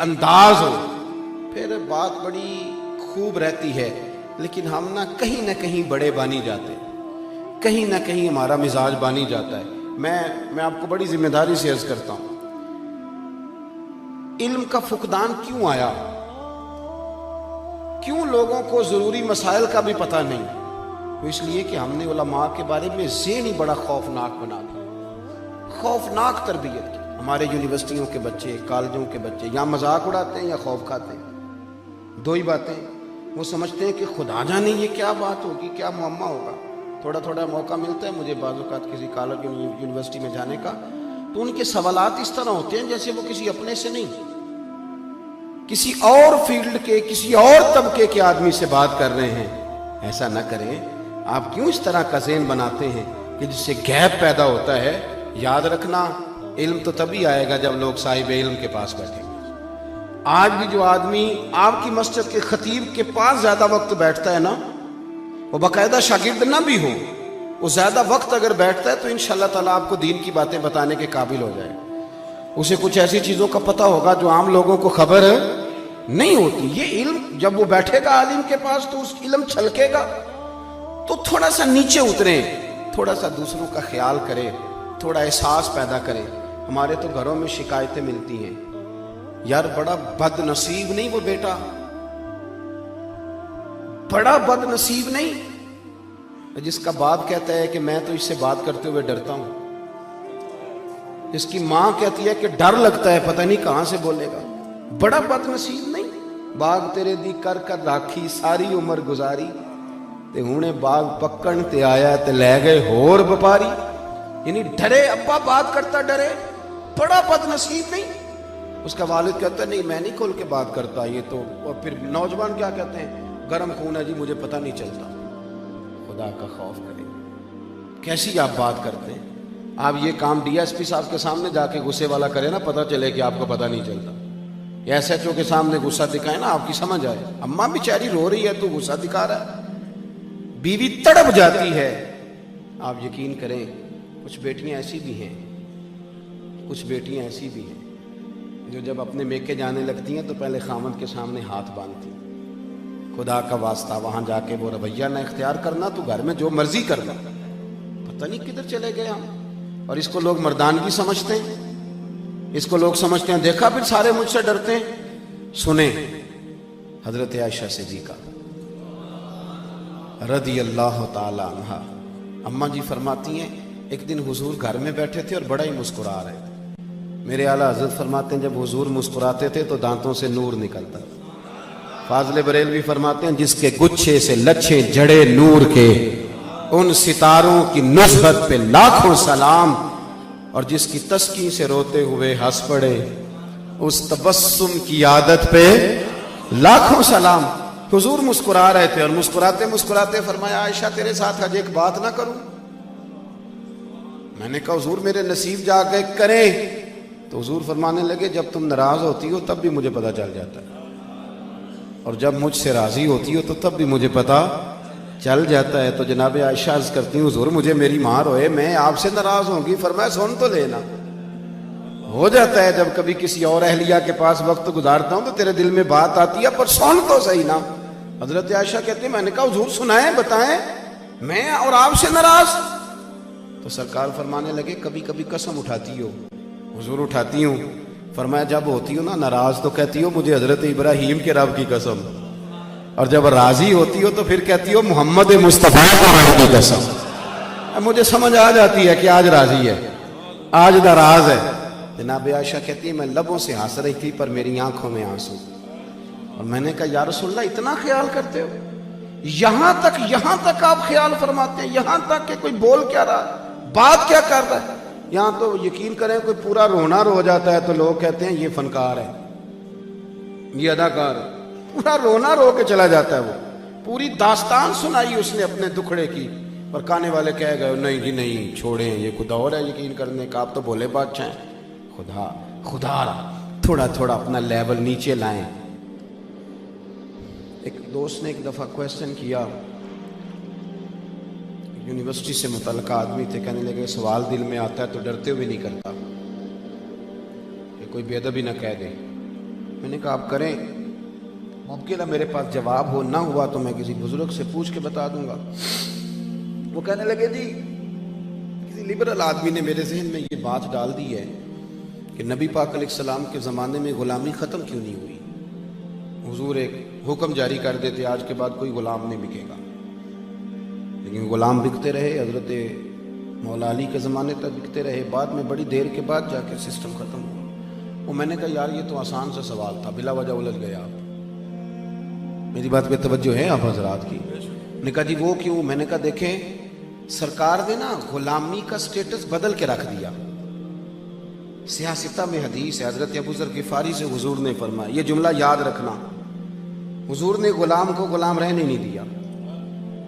انداز ہو، پھر بات بڑی خوب رہتی ہے، لیکن ہم نہ کہیں بڑے بانی جاتے، کہیں نہ کہیں ہمارا مزاج بانی جاتا ہے۔ میں آپ کو بڑی ذمہ داری سے عرض کرتا ہوں، علم کا فقدان کیوں آیا؟ کیوں لوگوں کو ضروری مسائل کا بھی پتہ نہیں؟ تو اس لیے کہ ہم نے علماء کے بارے میں ذہن ہی بڑا خوفناک بنا دیا، خوفناک تربیت کی۔ ہمارے یونیورسٹیوں کے بچے، کالجوں کے بچے یا مذاق اڑاتے ہیں یا خوف کھاتے ہیں، دو ہی باتیں۔ وہ سمجھتے ہیں کہ خدا جانے یہ کیا بات ہوگی، کیا معمہ ہوگا۔ تھوڑا موقع ملتا ہے مجھے بعض اوقات کسی کالج یونیورسٹی میں جانے کا، تو ان کے سوالات اس طرح ہوتے ہیں جیسے وہ کسی اپنے سے نہیں، کسی اور فیلڈ کے، کسی اور طبقے کے آدمی سے بات کر رہے ہیں۔ ایسا نہ کریں۔ آپ کیوں اس طرح کا ذہن بناتے ہیں کہ جس سے گیپ پیدا ہوتا ہے؟ یاد رکھنا، علم تو تبھی آئے گا جب لوگ صاحب علم کے پاس بیٹھیں گے۔ آج بھی جو آدمی آپ کی مسجد کے خطیب کے پاس زیادہ وقت بیٹھتا ہے نا، وہ باقاعدہ شاگرد نہ بھی ہو، وہ زیادہ وقت اگر بیٹھتا ہے تو انشاءاللہ تعالیٰ آپ کو دین کی باتیں بتانے کے قابل ہو جائے۔ اسے کچھ ایسی چیزوں کا پتہ ہوگا جو عام لوگوں کو خبر نہیں ہوتی۔ یہ علم جب وہ بیٹھے گا عالم کے پاس تو اس علم چھلکے گا، تو تھوڑا سا نیچے اتریں، تھوڑا سا دوسروں کا خیال کرے، تھوڑا احساس پیدا کرے۔ ہمارے تو گھروں میں شکایتیں ملتی ہیں، یار بڑا بد نصیب نہیں وہ بیٹا، بڑا بد نصیب نہیں، جس کا باپ کہتا ہے کہ میں تو اس سے بات کرتے ہوئے ڈرتا ہوں، جس کی ماں کہتی ہے کہ ڈر لگتا ہے پتہ نہیں کہاں سے بولے گا۔ بڑا بد نصیب نہیں، باغ تیرے دی کر کر راکھی ساری عمر گزاری، تے ہونے باغ پکن تے آیا تے لے گئے ہور بپاری۔ یعنی ڈرے، ابا بات کرتا ڈرے، بڑا بد نصیب نہیں۔ اس کا والد کہتا ہے نہیں میں نہیں کھول کے بات کرتا یہ تو، اور پھر نوجوان کیا کہتے ہیں، گرم خون ہے جی مجھے پتہ نہیں چلتا۔ خدا کا خوف کریں، کیسی آپ بات کرتے ہیں؟ آپ یہ کام ڈی ایس پی صاحب کے سامنے جا کے غصے والا کرے نا، پتہ چلے کہ آپ کو پتہ نہیں چلتا۔ یا ایس ایچ او کے سامنے غصہ دکھائے نا، آپ کی سمجھ آئے، اماں بیچاری رو رہی ہے تو غصہ دکھا رہا ہے، بیوی تڑپ جاتی ہے۔ آپ یقین کریں کچھ بیٹیاں ایسی بھی ہیں، کچھ بیٹیاں ایسی بھی ہیں جو جب اپنے میکے جانے لگتی ہیں تو پہلے خامد کے سامنے ہاتھ باندھتی ہیں۔ خدا کا واسطہ وہاں جا کے وہ رویہ نہ اختیار کرنا، تو گھر میں جو مرضی کرنا، پتہ نہیں کدھر چلے گئے ہم۔ اور اس کو لوگ مردانگی سمجھتے ہیں، اس کو لوگ سمجھتے ہیں دیکھا پھر سارے مجھ سے ڈرتے ہیں۔ سنیں حضرت عائشہ صدیقہ رضی اللہ تعالی عنہا، اماں جی فرماتی ہیں ایک دن حضور گھر میں بیٹھے تھے اور بڑا ہی مسکرا رہے تھے۔ میرے اعلیٰ حضرت فرماتے ہیں جب حضور مسکراتے تھے تو دانتوں سے نور نکلتا تھا۔ فاضل بریلوی فرماتے ہیں جس کے گچھے سے لچھے جڑے نور کے، ان ستاروں کی نصرت پہ لاکھوں سلام، اور جس کی تسکین سے روتے ہوئے ہنس پڑے، اس تبسم کی عادت پہ لاکھوں سلام۔ حضور مسکرا رہے تھے اور مسکراتے مسکراتے فرمایا عائشہ تیرے ساتھ آج ایک بات نہ کروں؟ میں نے کہا حضور میرے نصیب جا کے کریں۔ تو حضور فرمانے لگے جب تم ناراض ہوتی ہو تب بھی مجھے پتہ چل جاتا ہے، اور جب مجھ سے راضی ہوتی ہو تو تب بھی مجھے پتہ چل جاتا ہے۔ تو جناب عائشہ عرض کرتی ہوں حضور مجھے میری ماں روئے، میں آپ سے ناراض ہوں گی؟ فرمایا سن تو لینا، ہو جاتا ہے جب کبھی کسی اور اہلیہ کے پاس وقت گزارتا ہوں تو تیرے دل میں بات آتی ہے، پر سن تو صحیح نا۔ حضرت عائشہ کہتی ہیں میں نے کہا حضور سنائیں بتائیں، میں اور آپ سے ناراض؟ تو سرکار فرمانے لگے کبھی کبھی قسم اٹھاتی ہو؟ حضور اٹھاتی ہوں۔ فرمایا جب ہوتی ہو نا ناراض تو کہتی ہو مجھے حضرت ابراہیم کے رب کی قسم، اور جب راضی ہوتی ہو تو پھر کہتی ہو محمد مصطفیٰ کے رب کی قسم۔ اب مجھے سمجھ آ جاتی ہے کہ آج راضی ہے، آج ناراض ہے۔ جناب عائشہ کہتی ہے میں لبوں سے ہنس رہی تھی پر میری آنکھوں میں آنسو، اور میں نے کہا یا رسول اللہ اتنا خیال کرتے ہو؟ یہاں تک آپ خیال فرماتے ہیں، یہاں تک کہ کوئی بول کیا رہا ہے، بات کیا کر رہا ہے؟ یہاں تو یقین کریں کوئی پورا رونا رو جاتا ہے تو لوگ کہتے ہیں یہ فنکار ہے، یہ اداکار ہے، پورا رونا رو کے چلا جاتا ہے، وہ پوری داستان سنائی اس نے اپنے دکھڑے کی، اور کہنے والے کہہ گئے نہیں جی نہیں چھوڑیں یہ خدا اور ہے یقین کرنے کا، آپ تو بولے بادشاہ ہیں۔ خدا تھوڑا اپنا لیول نیچے لائیں۔ ایک دوست نے ایک دفعہ کویسچن کیا، یونیورسٹی سے متعلقہ آدمی تھے، کہنے لگے سوال دل میں آتا ہے تو ڈرتے ہوئے نہیں کرتا کہ کوئی بے ادبی نہ کہہ دے۔ میں نے کہا آپ کریں، ممکن ہے میرے پاس جواب ہو، نہ ہوا تو میں کسی بزرگ سے پوچھ کے بتا دوں گا۔ وہ کہنے لگے جی کسی لبرل آدمی نے میرے ذہن میں یہ بات ڈال دی ہے کہ نبی پاک علیہ السلام کے زمانے میں غلامی ختم کیوں نہیں ہوئی؟ حضور ایک حکم جاری کر دیتے آج کے بعد کوئی غلام نہیں بکے گا، لیکن غلام بکتے رہے، حضرت مولا علی کے زمانے تک بکتے رہے، بعد میں بڑی دیر کے بعد جا کے سسٹم ختم ہوا۔ وہ میں نے کہا یار یہ تو آسان سا سوال تھا، بلا وجہ الجھ گئے آپ، میری بات پہ توجہ ہے آپ حضرات کی؟ نے کہا جی وہ کیوں؟ میں نے کہا دیکھیں سرکار نے نا غلامی کا سٹیٹس بدل کے رکھ دیا۔ سیاستہ میں حدیث ہے، حضرت ابو ذر غفاری سے حضور نے فرمایا، یہ جملہ یاد رکھنا، حضور نے غلام کو غلام رہنے نہیں دیا،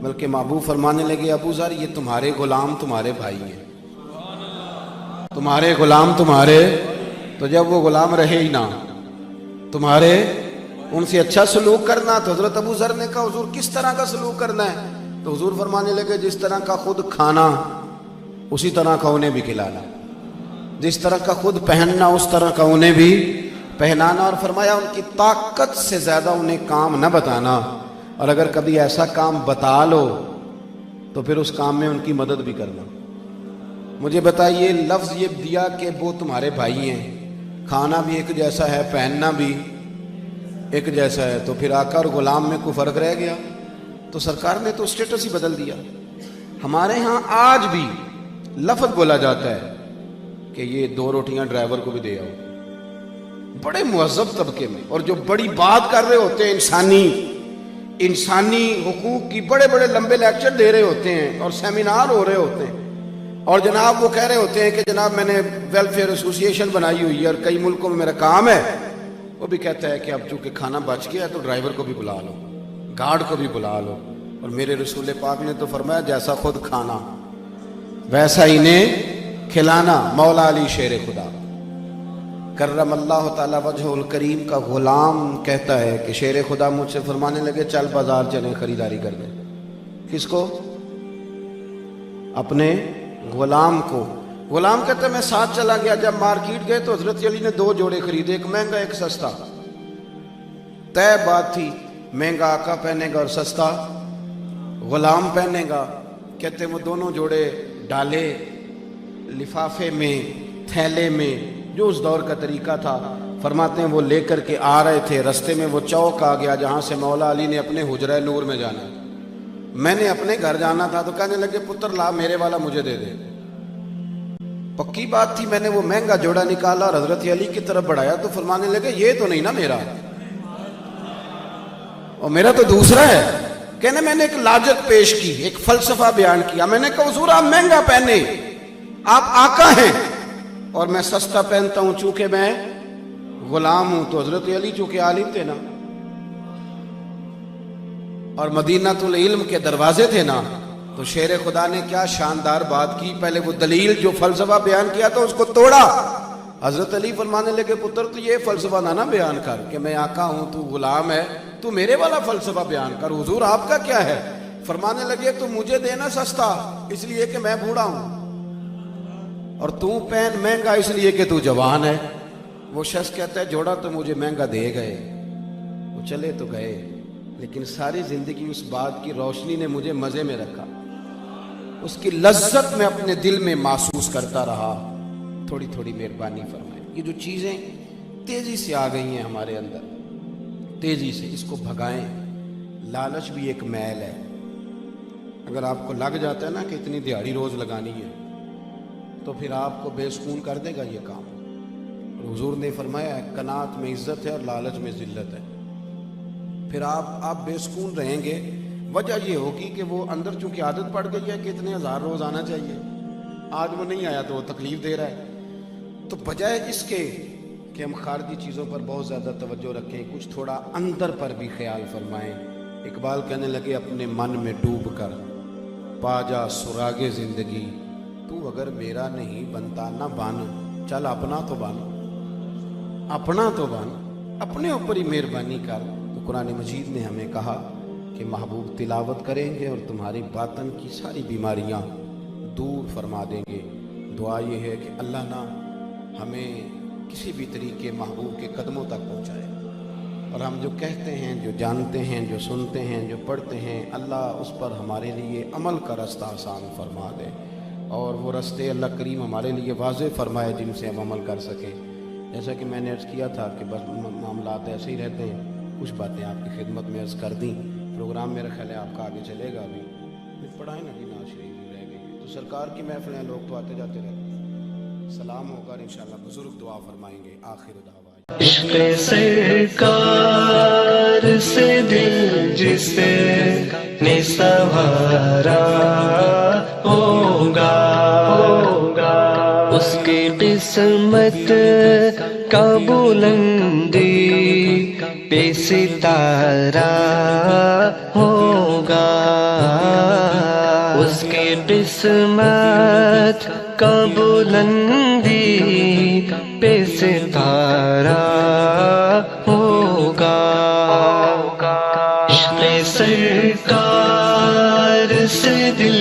بلکہ محبوب فرمانے لگے ابو ذر یہ تمہارے غلام تمہارے بھائی ہیں، تمہارے غلام تمہارے، تو جب وہ غلام رہے ہی نہ تمہارے، ان سے اچھا سلوک کرنا۔ تو حضرت ابو ذر نے کہا حضور کس طرح کا سلوک کرنا ہے؟ تو حضور فرمانے لگے جس طرح کا خود کھانا اسی طرح کا انہیں بھی کھلانا، جس طرح کا خود پہننا اس طرح کا انہیں بھی پہنانا، اور فرمایا ان کی طاقت سے زیادہ انہیں کام نہ بتانا، اور اگر کبھی ایسا کام بتا لو تو پھر اس کام میں ان کی مدد بھی کرنا۔ مجھے بتائیے لفظ یہ دیا کہ وہ تمہارے بھائی ہیں، کھانا بھی ایک جیسا ہے، پہننا بھی ایک جیسا ہے، تو پھر آقا اور غلام میں کوئی فرق رہ گیا؟ تو سرکار نے تو سٹیٹس ہی بدل دیا۔ ہمارے ہاں آج بھی لفظ بولا جاتا ہے کہ یہ 2 روٹیاں ڈرائیور کو بھی دے آؤ، بڑے مہذب طبقے میں، اور جو بڑی بات کر رہے ہوتے ہیں انسانی حقوق کی، بڑے بڑے لمبے لیکچر دے رہے ہوتے ہیں اور سیمینار ہو رہے ہوتے ہیں، اور جناب وہ کہہ رہے ہوتے ہیں کہ جناب میں نے ویلفیئر ایسوسیشن بنائی ہوئی ہے اور کئی ملکوں میں میرا کام ہے، وہ بھی کہتا ہے کہ اب چونکہ کھانا بچ گیا ہے تو ڈرائیور کو بھی بلا لو، گارڈ کو بھی بلا لو، اور میرے رسول پاک نے تو فرمایا جیسا خود کھانا ویسا انہیں کھلانا۔ مولا علی شیر خدا کرم اللہ تعالی وجہ الکریم کا غلام کہتا ہے کہ شیر خدا مجھ سے فرمانے لگے چل بازار چلیں خریداری کر دیں۔ کس کو؟ اپنے غلام کو۔ غلام کہتا ہے میں ساتھ چلا گیا، جب مارکیٹ گئے تو حضرت علی نے 2 جوڑے خریدے، ایک مہنگا ایک سستا۔ طے بات تھی مہنگا آقا پہنے گا اور سستا غلام پہنے گا۔ کہتے وہ دونوں جوڑے ڈالے لفافے میں، تھیلے میں، جو اس دور کا طریقہ تھا۔ فرماتے ہیں وہ لے کر کے آ رہے تھے، رستے میں وہ چوک آ گیا جہاں سے مولا علی نے اپنے حجرہ نور میں جانا، میں نے اپنے گھر جانا تھا، تو کہنے لگے پتر لا میرے والا مجھے دے دے۔ پکی بات تھی، میں نے وہ مہنگا جوڑا نکالا اور حضرت علی کی طرف بڑھایا تو فرمانے لگے یہ تو نہیں نا میرا، اور میرا تو دوسرا ہے۔ کہنے میں نے ایک لاجک پیش کی، ایک فلسفہ بیان کیا، میں نے کہا حضور آپ مہنگا پہنے، آپ آقا ہیں، اور میں سستا پہنتا ہوں چونکہ میں غلام ہوں۔ تو حضرت علی چونکہ عالم تھے نا، اور مدینہ العلم کے دروازے تھے نا، تو شیر خدا نے کیا شاندار بات کی، پہلے وہ دلیل جو فلسفہ بیان کیا تھا اس کو توڑا۔ حضرت علی فرمانے لگے پتر تو یہ فلسفہ نہ بیان کر کہ میں آقا ہوں تو غلام ہے، تو میرے والا فلسفہ بیان کر، حضور آپ کا کیا ہے؟ فرمانے لگے تو مجھے دینا سستا اس لیے کہ میں بوڑھا ہوں، اور تو پہن مہنگا اس لیے کہ تو جوان ہے۔ وہ شخص کہتا ہے جوڑا تو مجھے مہنگا دے گئے، وہ چلے تو گئے، لیکن ساری زندگی اس بات کی روشنی نے مجھے مزے میں رکھا، اس کی لذت میں اپنے دل میں محسوس کرتا رہا۔ تھوڑی تھوڑی مہربانی فرمائیں، یہ جو چیزیں تیزی سے آ گئی ہیں ہمارے اندر، تیزی سے اس کو بھگائیں۔ لالچ بھی ایک میل ہے، اگر آپ کو لگ جاتا ہے نا کہ اتنی دیہاڑی روز لگانی ہے تو پھر آپ کو بے سکون کر دے گا یہ کام۔ اور حضور نے فرمایا ہے قناعت میں عزت ہے اور لالچ میں ذلت ہے، پھر آپ بے سکون رہیں گے۔ وجہ یہ ہوگی کہ وہ اندر چونکہ عادت پڑ گئی ہے کہ اتنے 1000 روز آنا چاہیے، آج وہ نہیں آیا تو وہ تکلیف دے رہا ہے۔ تو بجائے اس کے کہ ہم خارجی چیزوں پر بہت زیادہ توجہ رکھیں، کچھ تھوڑا اندر پر بھی خیال فرمائیں۔ اقبال کہنے لگے اپنے من میں ڈوب کر پا جا سراغ زندگی، تو اگر میرا نہیں بنتا نہ بن، چل اپنا تو بن، اپنا تو بن، اپنے اوپر ہی مہربانی کر۔ تو قرآن مجید نے ہمیں کہا کہ محبوب تلاوت کریں گے اور تمہاری باطن کی ساری بیماریاں دور فرما دیں گے۔ دعا یہ ہے کہ اللہ نہ ہمیں کسی بھی طریقے محبوب کے قدموں تک پہنچائے۔ اور ہم جو کہتے ہیں، جو جانتے ہیں، جو سنتے ہیں، جو پڑھتے ہیں، اللہ اس پر ہمارے لیے عمل کا رستہ آسان فرما دے، اور وہ رستے اللہ کریم ہمارے لیے واضح فرمائے جن سے ہم عمل کر سکیں۔ جیسا کہ میں نے عرض کیا تھا کہ بس معاملات ایسے ہی رہتے ہیں، کچھ باتیں آپ کی خدمت میں عرض کر دیں۔ پروگرام میرا خیال ہے آپ کا آگے چلے گا ابھی پڑھائیں نا کہ ناز شریف رہ گئی تو سرکار کی محفلیں لوگ تو آتے جاتے رہتے ہیں، سلام ہوگا انشاءاللہ، بزرگ دعا فرمائیں گے۔ آخر دعویٰ عشق سرکار سے دل جس نے سنوارا ہوگا، اس کی قسمت کا بلندی پہ ستارہ ہوگا، اس کی قسمت کا بلندی پہ ستارہ ہوگا۔ عشق سرکار سے دل